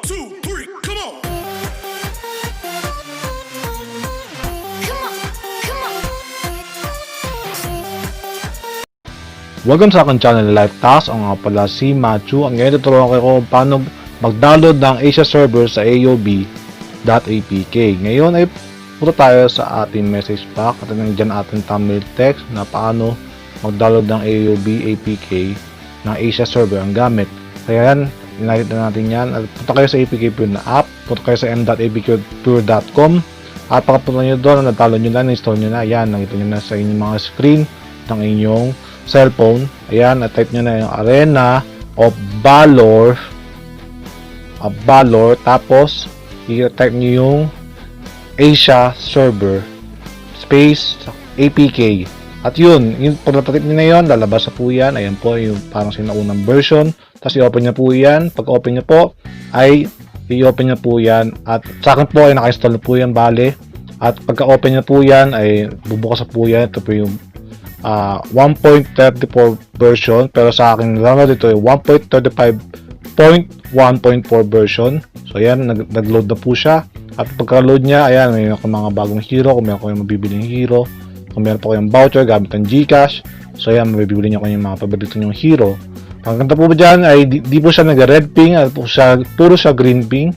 2, 3, come on! Welcome sa aking channel Life Task. Ang nga pala si Matthew. Ang ngayon tuturuan ko kung paano mag-download ng Asia server sa AOB.apk. Ngayon ay punta tayo sa ating message pack at nandiyan ating thumbnail text na paano mag-download ng AOB APK ng Asia server ang gamit. Kaya yan, nakita natin yan. At punta kayo sa APK Pure na app, punta kayo sa m.apkpure.com at pagkapunta nyo doon, natalo nyo na, install nyo na. Yan, nakita nyo na sa inyong mga screen ng inyong cellphone. Ayan, at-type nyo na yung Arena of Valor, tapos i-type nyo yung Asia server space APK. At yun, yung pag-type nyo na yun, lalabas na po yan. Ayan po, yung parang sinaunang version. Tapos i-open nyo po yan. Pag-open nyo po, ay i-open nyo po yan. At sa akin po, ay naka-install na po yan, bale. At pagka-open nyo po yan, ay bubukas na po yan. Ito po yung 1.34 version, pero sa akin download ito ay 1.35.1.4 version. So ayan, nag-load na po siya. At pagka-load niya, ayan, may mga bagong hero, kung meron kayong mabibiling hero, kung meron po kayong voucher gamit ng GCash. So ayan, mabibili niyo kayong mga paborito nyong hero. Ang ganda po dyan ay di po siya nag-red ping, at po siya, puro siya green ping.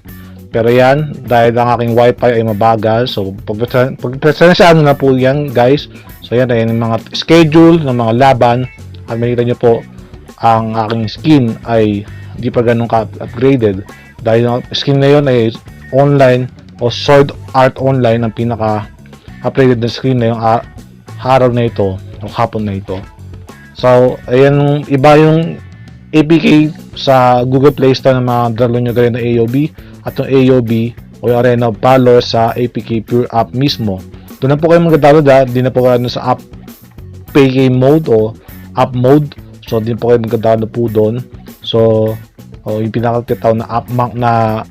Pero yan, dahil ang aking wifi ay mabagal, so pag-presensyahan na po yan, guys. So yan, ayan yung mga schedule ng mga laban. At makita nyo po, ang aking skin ay hindi pa ganun ka-upgraded. Dahil yung skin na yun ay online o Sword Art Online ang pinaka-upgraded na skin na yung araw na ito, o hapon na ito. So, ayan, iba yung APK sa Google Play Store ng mga dalo nyo gaya ng AOB. At yung AOB o yung Arena of Valor sa APK Pure app mismo. Doon na po kayo mag-download, di na po kayo sa app PK mode o app mode. So di po kayo mag-download po doon. So yung pinakatitaw na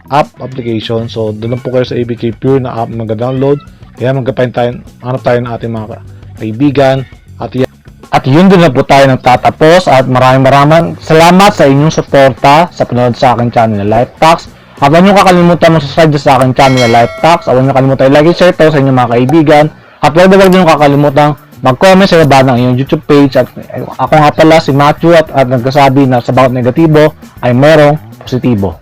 app application. So doon po kayo sa APK Pure na app mag-download. Kaya mag-find tayo ng ating mga kaibigan. At yun din na po tayo nagtatapos. At maraming salamat sa inyong suporta sa panonood sa aking channel na Life Task. At huwag nyo kakalimutan mag-subscribe sa aking channel na Life Task. At huwag nyo kakalimutan i-like and share ito sa inyong mga kaibigan. At huwag nyo kakalimutan mag-comment sa baba ng inyong YouTube page. At ako nga pala si Matthew at nagsasabi na sa bawat negatibo ay merong positibo.